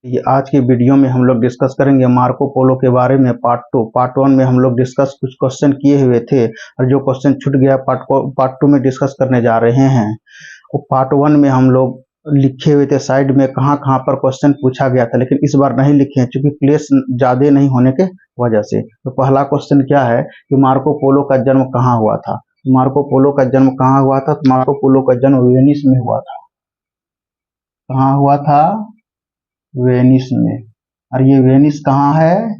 ये आज की वीडियो में हम लोग डिस्कस करेंगे मार्को पोलो के बारे में पार्ट 1 में हम लोग डिस्कस कुछ क्वेश्चन किए हुए थे और जो क्वेश्चन छूट गया पार्ट 2 में डिस्कस करने जा रहे हैं। वो पार्ट 1 में हम लोग लिखे हुए थे साइड में कहाँ कहाँ पर क्वेश्चन पूछा गया था, लेकिन इस बार नहीं लिखे हैं क्योंकि प्लेस ज़्यादा नहीं होने के वजह से। तो पहला क्वेश्चन क्या है कि मार्को पोलो का जन्म कहाँ हुआ था। मार्को पोलो का जन्म कहाँ हुआ था? तो मार्को पोलो का जन्म वेनिस में हुआ था। कहाँ हुआ था? वेनिस में। और ये वेनिस कहाँ है?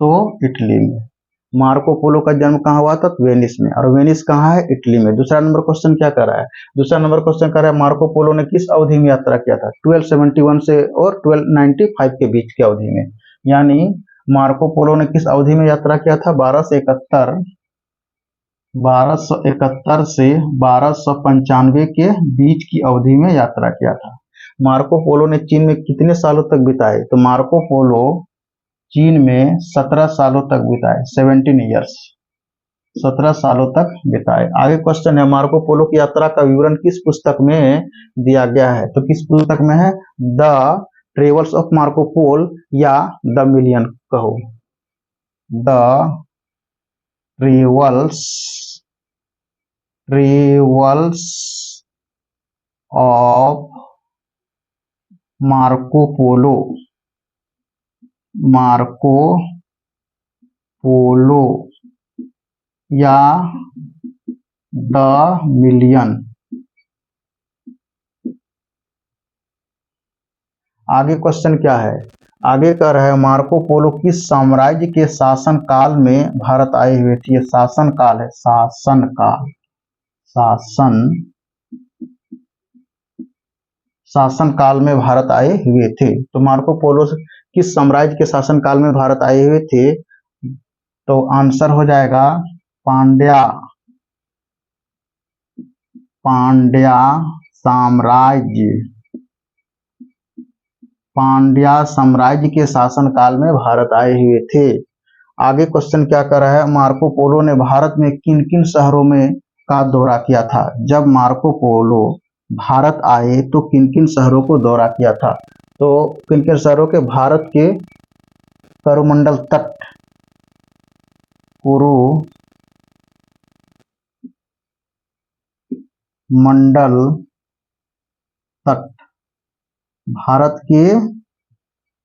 तो इटली में। मार्को पोलो का जन्म कहाँ हुआ था? तो वेनिस में। और वेनिस कहाँ है? इटली में। दूसरा नंबर क्वेश्चन क्या कर रहा है? दूसरा नंबर क्वेश्चन कर रहा है मार्को पोलो ने किस अवधि में यात्रा किया था? 1271 से और 1295 के बीच की अवधि में। यानी मार्को पोलो ने किस अवधि में यात्रा किया था? 1271 से 1295 के बीच की अवधि में यात्रा किया था। मार्को पोलो ने चीन में कितने सालों तक बिताए? तो मार्को पोलो चीन में 17 सालों तक बिताए, 17 ईयर्स, 17 सालों तक बिताए। आगे क्वेश्चन है मार्को पोलो की यात्रा का विवरण किस पुस्तक में दिया गया है? तो किस पुस्तक में है? द ट्रेवल्स ऑफ मार्को पोल या द मिलियन कहो। The travels of Marco Polo या द मिलियन। आगे क्वेश्चन क्या है? आगे कह रहा है मार्को पोलो किस साम्राज्य के शासन काल में भारत आए हुए थे? ये शासन काल है, शासन काल में भारत आए हुए थे। तो मार्को पोलो किस साम्राज्य के शासन काल में भारत आए हुए थे? तो आंसर हो जाएगा पांड्या साम्राज्य। पांड्या साम्राज्य के शासनकाल में भारत आए हुए थे। आगे क्वेश्चन क्या कर रहा है? मार्को पोलो ने भारत में किन किन शहरों में का दौरा किया था? जब मार्को पोलो भारत आए तो किन किन शहरों को दौरा किया था? तो किन किन शहरों के? भारत के कोरोमंडल तट, भारत के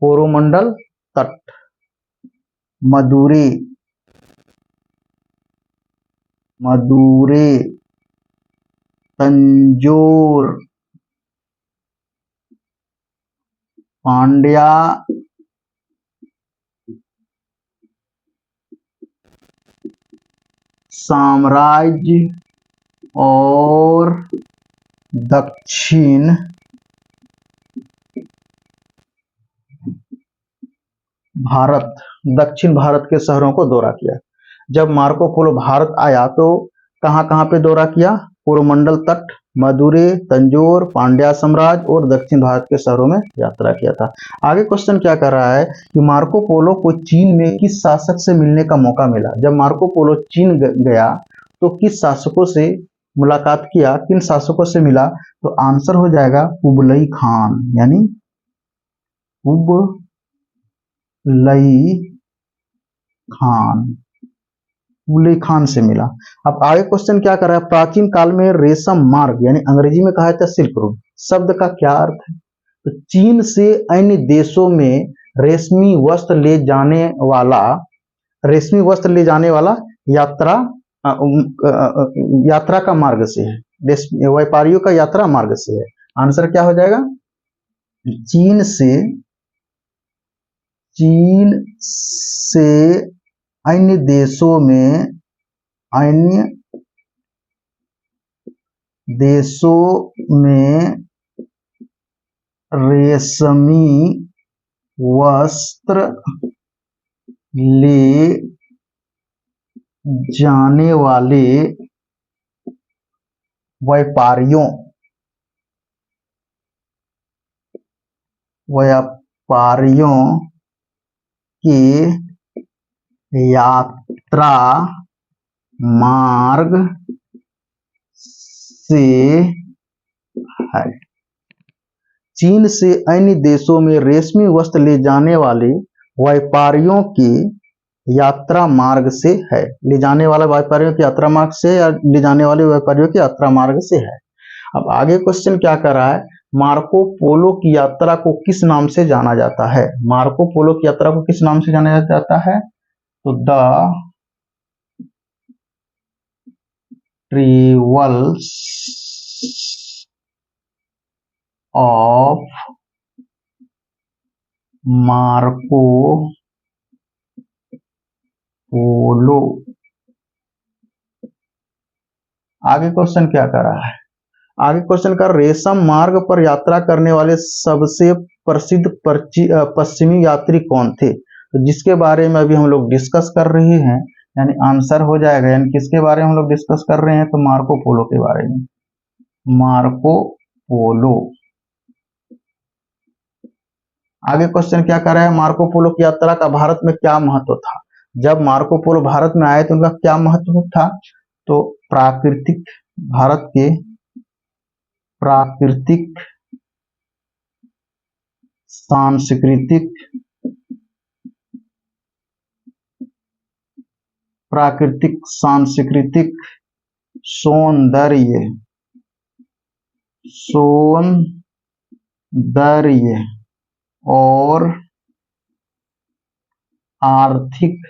कोरोमंडल तट, मदुरै, तंजोर, पांड्या साम्राज्य और दक्षिण भारत के शहरों को दौरा किया। जब मार्को पोलो भारत आया तो कहाँ कहाँ पे दौरा किया? कोरोमंडल तट, मदुरै, तंजोर, पांड्या साम्राज्य और दक्षिण भारत के शहरों में यात्रा किया था। आगे क्वेश्चन क्या कर रहा है कि मार्को पोलो को चीन में किस शासक से मिलने का मौका मिला? जब मार्को पोलो चीन गया तो किस शासकों से मुलाकात किया, किन शासकों से मिला? तो आंसर हो जाएगा कुबलई खान, यानी कुबलई खान से मिला। अब आगे क्वेश्चन क्या कर रहा है? प्राचीन काल में रेशम मार्ग यानी अंग्रेजी में कहा जाता है सिल्क रोड शब्द का क्या अर्थ है? तो चीन से अन्य देशों में रेशमी वस्त्र ले जाने वाला यात्रा का मार्ग से है, व्यापारियों का यात्रा मार्ग से है। आंसर क्या हो जाएगा? चीन से अन्य देशों में रेशमी वस्त्र ले जाने वाले व्यापारियों के यात्रा मार्ग से है। चीन से अन्य देशों में रेशमी वस्त्र ले जाने वाले व्यापारियों के यात्रा मार्ग से है। ले जाने वाले व्यापारियों की यात्रा मार्ग से या ले जाने वाले व्यापारियों की यात्रा मार्ग से है। अब आगे क्वेश्चन क्या कर रहा है, मार्को पोलो की यात्रा को किस नाम से जाना जाता है। मार्को पोलो की यात्रा को किस नाम से जाना जाता है, तो the travels of Marco Polo. आगे क्वेश्चन क्या कर रहा है, आगे क्वेश्चन का रेशम मार्ग पर यात्रा करने वाले सबसे प्रसिद्ध पश्चिमी यात्री कौन थे। तो जिसके बारे में अभी हम लोग डिस्कस कर रहे हैं, यानी आंसर हो जाएगा, यानी किसके बारे में हम लोग डिस्कस कर रहे हैं, तो मार्को पोलो के बारे में। Marco Polo. आगे क्वेश्चन क्या कर रहा है, मार्को पोलो की यात्रा का भारत में क्या महत्व था। जब मार्को पोलो भारत में आए तो उनका क्या महत्व था, तो प्राकृतिक, भारत के प्राकृतिक, सांस्कृतिक, प्राकृतिक सांस्कृतिक सौंदर्य और आर्थिक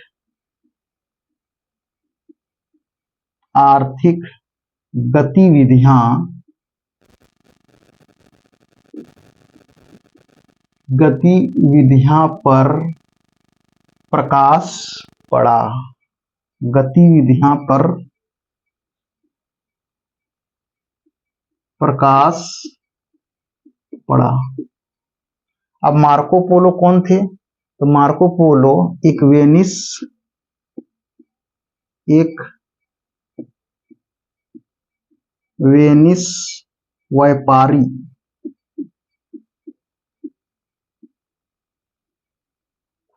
गतिविधियां पर प्रकाश पड़ा। गतिविधियां पर प्रकाश पड़ा। अब मार्को पोलो कौन थे, तो मार्को पोलो एक वेनिस व्यापारी,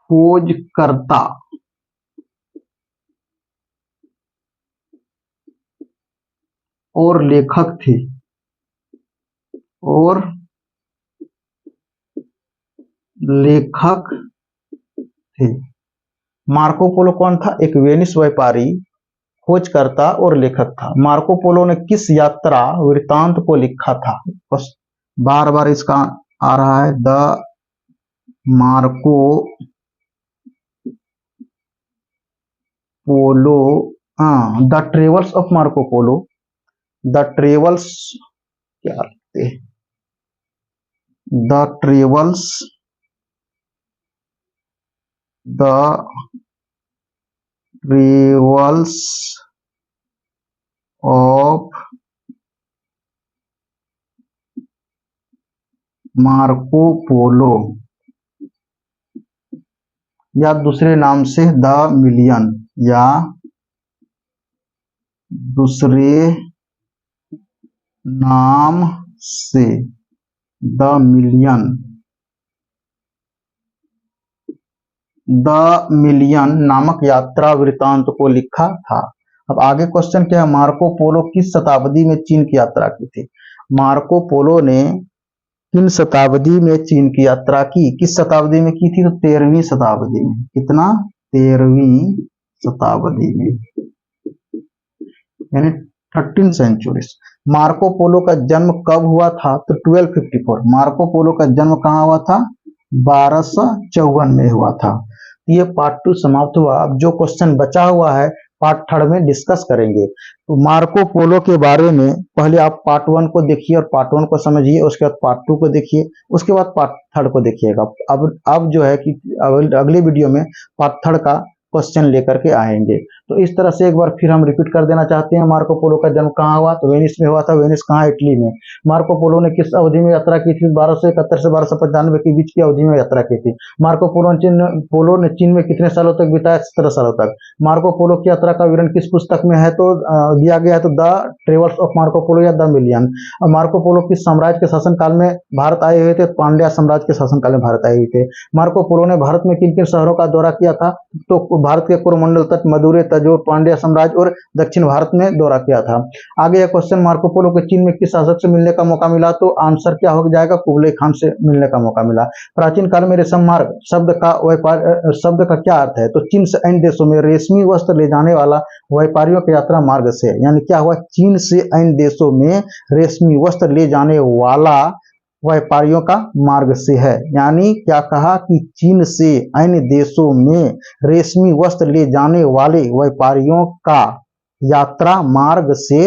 खोजकर्ता और लेखक थे। मार्को पोलो कौन था, एक वेनिस व्यापारी, खोजकर्ता और लेखक था। मार्को पोलो ने किस यात्रा वृत्तांत को लिखा था, बस बार बार इसका आ रहा है, the Marco Polo, the travels of Marco Polo, the travels, क्या लिखते हैं, the travels of Marco Polo, या दूसरे नाम से द मिलियन, या दूसरे नाम से द मिलियन नामक यात्रा वृत्तांत को लिखा था। अब आगे क्वेश्चन क्या है, मार्को पोलो किस शताब्दी में चीन की यात्रा की थी। मार्को पोलो ने किन शताब्दी में चीन की यात्रा की, किस शताब्दी में की थी, तो 13वीं शताब्दी में। कितना, 13वीं शताब्दी में, यानी 13 सेंचुरीज। मार्को पोलो का जन्म कब हुआ था, तो 1254। मार्को पोलो का जन्म कहाँ हुआ था, 1254 में हुआ था। ये पार्ट 2 समाप्त हुआ। अब जो क्वेश्चन बचा हुआ है पार्ट 3 में डिस्कस करेंगे। तो मार्को पोलो के बारे में पहले आप पार्ट 1 को देखिए और पार्ट 1 को समझिए, उसके बाद पार्ट 2 को देखिए, उसके बाद पार्ट 3 को देखिएगा। अब जो है कि अगले वीडियो में पार्ट 3 का क्वेश्चन लेकर के आएंगे। तो इस तरह से एक बार फिर हम रिपीट कर देना चाहते हैं, मार्को पोलो का जन्म कहाँ हुआ, तो वेनिस में हुआ था। वेनिस कहाँ, इटली में। मार्को पोलो ने किस अवधि में यात्रा की थी, 1271 से 1295 के बीच की अवधि में यात्रा की थी। मार्को पोलो ने चीन में कितने सालों तक बिताया, 17 सालों तक। मार्को पोलो की यात्रा का विवरण किस पुस्तक में है, तो दिया गया है, तो the travels of Marco Polo या द मिलियन। मार्को पोलो किस साम्राज्य के शासनकाल में भारत आए हुए थे, पांड्या साम्राज्य के शासनकाल में भारत आए हुए थे। मार्को पोलो ने भारत में किन किन शहरों का दौरा किया था, तो भारत के कोरोमंडल तट, मदुरै तट, था, जो पांड्य साम्राज्य और दक्षिण भारत में दौरा किया था। आगे यह क्वेश्चन, मार्को पोलो को चीन में किस शासक से मिलने का मौका मिला, तो आंसर क्या हो जाएगा, कुबलई खान से मिलने का मौका मिला। प्राचीन काल में रेशम मार्ग शब्द का क्या अर्थ है, तो चीन से अन्य देशों में रेशमी वस्त्र ले जाने वाला व्यापारियों की यात्रा मार्ग से, यानी क्या हुआ, चीन से अन्य देशों में रेशमी वस्त्र ले जाने वाला व्यापारियों का मार्ग से है। यानी क्या कहा कि चीन से अन्य देशों में रेशमी वस्त्र ले जाने वाले व्यापारियों का यात्रा मार्ग से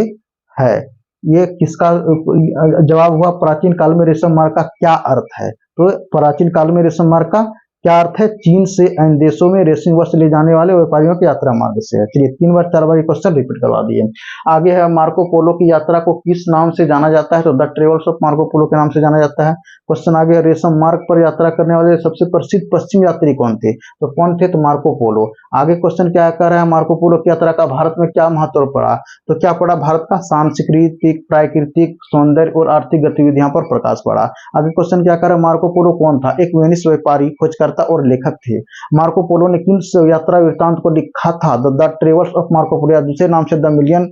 है। ये किसका जवाब हुआ, प्राचीन काल में रेशम मार्ग का क्या अर्थ है, तो प्राचीन काल में रेशम मार्ग का क्या अर्थ है, चीन से अन्य देशों में रेशमी वस्त्र ले जाने वाले व्यापारियों की यात्रा मार्ग से है। चलिए 3 बार 4 बार क्वेश्चन रिपीट करवा दिए। आगे है, मार्को पोलो की यात्रा को किस नाम से जाना जाता है, तो the travels of Marco Polo के नाम से जाना जाता है। क्वेश्चन आगे है, रेशम मार्ग पर यात्रा करने वाले सबसे प्रसिद्ध पश्चिम यात्री कौन थे, तो कौन थे, तो मार्को पोलो। आगे क्वेश्चन क्या कर रहा है, मार्को पोलो की यात्रा का भारत में क्या महत्व पड़ा, तो क्या पड़ा, भारत का सांस्कृतिक, प्राकृतिक सौंदर्य और आर्थिक गतिविधियों पर प्रकाश पड़ा। आगे क्वेश्चन क्या कर रहा है, मार्को पोलो कौन था, एक वेनिस व्यापारी, खोजकर्ता और लेखक थे। मार्को पोलो ने किस यात्रा वृत्तांत को लिखा था, the travels of Marco Polo, या दूसरे नाम से द मिलियन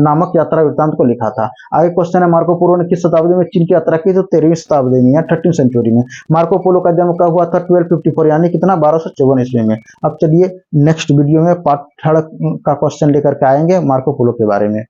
नामक यात्रा वृत्तांत को लिखा था। आगे क्वेश्चन है, मार्को पोलो ने किस शताब्दी में चीन की यात्रा की, तो 13वीं शताब्दी में या 13th सेंचुरी में। मार्को पोलो का जन्म कब हुआ था, 1254, यानी कितना, 1254 ईस्वी में। अब चलिए नेक्स्ट वीडियो में पार्ट 3 का क्वेश्चन लेकर के आएंगे मार्को पोलो के बारे में।